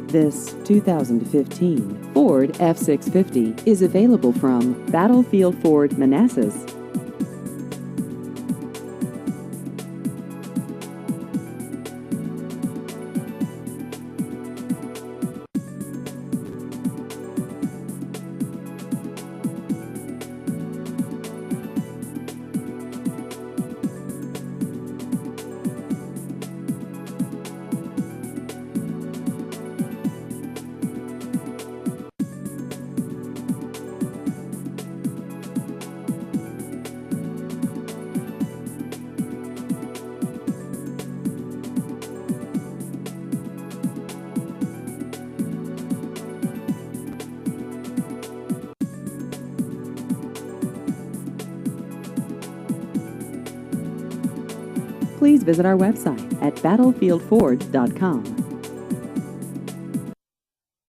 This 2015 Ford F650 is available from Battlefield Ford, Manassas. Please visit our website at battlefieldford.com.